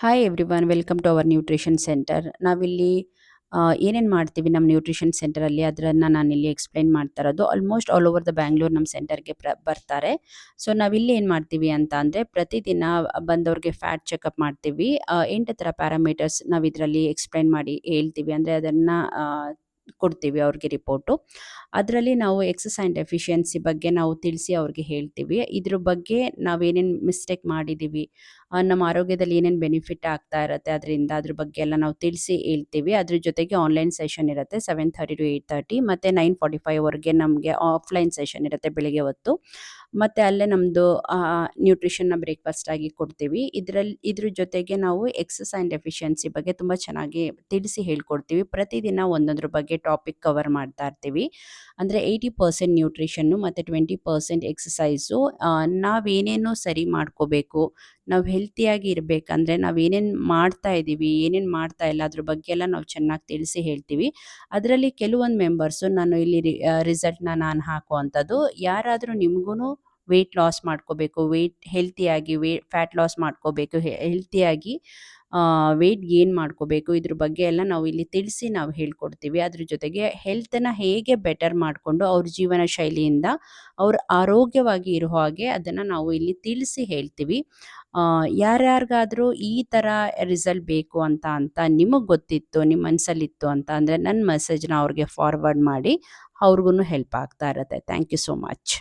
Hi everyone, welcome to our nutrition centre. ನಾವಿಲ್ಲಿ ಏನೇನು ಮಾಡ್ತೀವಿ ನಮ್ಮ ನ್ಯೂಟ್ರಿಷನ್ ಸೆಂಟರಲ್ಲಿ ಅದನ್ನು ನಾನಿಲ್ಲಿ ಎಕ್ಸ್ಪ್ಲೈನ್ ಮಾಡ್ತಾ ಇರೋದು. Almost all over the Bangalore ನಮ್ಮ ಸೆಂಟರ್ಗೆ ಬರ್ತಾರೆ. ಸೊ ನಾವಿಲ್ಲಿ ಏನು ಮಾಡ್ತೀವಿ ಅಂತ ಅಂದರೆ, ಪ್ರತಿದಿನ ಬಂದವ್ರಿಗೆ ಫ್ಯಾಟ್ ಚೆಕಪ್ ಮಾಡ್ತೀವಿ. 8 ಥರ ಪ್ಯಾರಾಮೀಟರ್ಸ್ ನಾವು ಇದರಲ್ಲಿ ಎಕ್ಸ್ಪ್ಲೈನ್ ಮಾಡಿ ಹೇಳ್ತೀವಿ. ಅಂದರೆ ಅದನ್ನು ಕೊಡ್ತೀವಿ ಅವ್ರಿಗೆ ರಿಪೋರ್ಟು. ಅದರಲ್ಲಿ ನಾವು ಎಕ್ಸಸೈಸ್ ಆ್ಯಂಡ್ ಎಫಿಷಿಯನ್ಸಿ ಬಗ್ಗೆ ನಾವು ತಿಳಿಸಿ ಅವ್ರಿಗೆ ಹೇಳ್ತೀವಿ. ಇದ್ರ ಬಗ್ಗೆ ನಾವೇನೇನು ಮಿಸ್ಟೇಕ್ ಮಾಡಿದ್ದೀವಿ, ನಮ್ಮ ಆರೋಗ್ಯದಲ್ಲಿ ಏನೇನು ಬೆನಿಫಿಟ್ ಆಗ್ತಾ ಇರುತ್ತೆ ಅದರಿಂದ, ಅದ್ರ ಬಗ್ಗೆ ಎಲ್ಲ ನಾವು ತಿಳಿಸಿ ಹೇಳ್ತೀವಿ. ಅದ್ರ ಜೊತೆಗೆ ಆನ್ಲೈನ್ ಸೆಷನ್ ಇರುತ್ತೆ 7:30 to 8:30, ಮತ್ತು 9:45ವರೆಗೆ ನಮಗೆ ಆಫ್ಲೈನ್ ಸೆಷನ್ ಇರುತ್ತೆ ಬೆಳಿಗ್ಗೆ ಹೊತ್ತು. ಮತ್ತು ಅಲ್ಲೇ ನಮ್ಮದು ನ್ಯೂಟ್ರಿಷನ್ನ ಬ್ರೇಕ್ಫಾಸ್ಟ್ ಆಗಿ ಕೊಡ್ತೀವಿ. ಇದ್ರ ಜೊತೆಗೆ ನಾವು ಎಕ್ಸಸೈಸ್ ಆ್ಯಂಡ್ ಎಫಿಷಿಯನ್ಸಿ ಬಗ್ಗೆ ತುಂಬ ಚೆನ್ನಾಗಿ ತಿಳಿಸಿ ಹೇಳ್ಕೊಡ್ತೀವಿ. ಪ್ರತಿದಿನ ಒಂದೊಂದ್ರ ಬಗ್ಗೆ ಟಾಪಿಕ್ ಕವರ್ ಮಾಡ್ತಾ ಇರ್ತೀವಿ. ಅಂದರೆ 80% ನ್ಯೂಟ್ರಿಷನ್ನು ಮತ್ತು 20% ಎಕ್ಸಸೈಸು. ನಾವೇನೇನು ಸರಿ ಮಾಡ್ಕೋಬೇಕು, ನಾವು ಹೆಲ್ತಿಯಾಗಿ ಇರಬೇಕಂದ್ರೆ ನಾವೇನೇನು ಮಾಡ್ತಾ ಇದ್ದೀವಿ, ಏನೇನು ಮಾಡ್ತಾ ಇಲ್ಲ, ಅದ್ರ ಬಗ್ಗೆ ಎಲ್ಲ ನಾವು ಚೆನ್ನಾಗಿ ತಿಳಿಸಿ ಹೇಳ್ತೀವಿ. ಅದರಲ್ಲಿ ಕೆಲವೊಂದು ಮೆಂಬರ್ಸು ನಾನು ಇಲ್ಲಿ ರಿಸಲ್ಟ್ನ ನಾನು ಹಾಕುವಂಥದ್ದು. ಯಾರಾದರೂ ನಿಮಗೂ ವೆಯ್ಟ್ ಲಾಸ್ ಮಾಡ್ಕೋಬೇಕು, ಹೆಲ್ತಿಯಾಗಿ ಫ್ಯಾಟ್ ಲಾಸ್ ಮಾಡ್ಕೋಬೇಕು, ಹೆಲ್ತಿಯಾಗಿ ವೆಯ್ಟ್ ಗೇನ್ ಮಾಡ್ಕೋಬೇಕು, ಇದ್ರ ಬಗ್ಗೆ ಎಲ್ಲ ನಾವು ಇಲ್ಲಿ ತಿಳಿಸಿ ನಾವು ಹೇಳ್ಕೊಡ್ತೀವಿ. ಅದ್ರ ಜೊತೆಗೆ ಹೆಲ್ತನ್ನು ಹೇಗೆ ಬೆಟರ್ ಮಾಡಿಕೊಂಡು ಅವ್ರ ಜೀವನ ಶೈಲಿಯಿಂದ ಅವ್ರು ಆರೋಗ್ಯವಾಗಿ ಇರೋ ಹಾಗೆ ಅದನ್ನು ನಾವು ಇಲ್ಲಿ ತಿಳಿಸಿ ಹೇಳ್ತೀವಿ. ಯಾರ್ಯಾರಿಗಾದರೂ ಈ ಥರ ರಿಸಲ್ಟ್ ಬೇಕು ಅಂತ ನಿಮಗೆ ಗೊತ್ತಿತ್ತು, ನಿಮ್ಮ ಮನಸ್ಸಲ್ಲಿತ್ತು ಅಂತ ಅಂದರೆ ನನ್ನ ಮೆಸೇಜ್ನ ಅವ್ರಿಗೆ ಫಾರ್ವರ್ಡ್ ಮಾಡಿ, ಅವ್ರಿಗೂ ಹೆಲ್ಪ್ ಆಗ್ತಾ ಇರುತ್ತೆ. Thank you so much.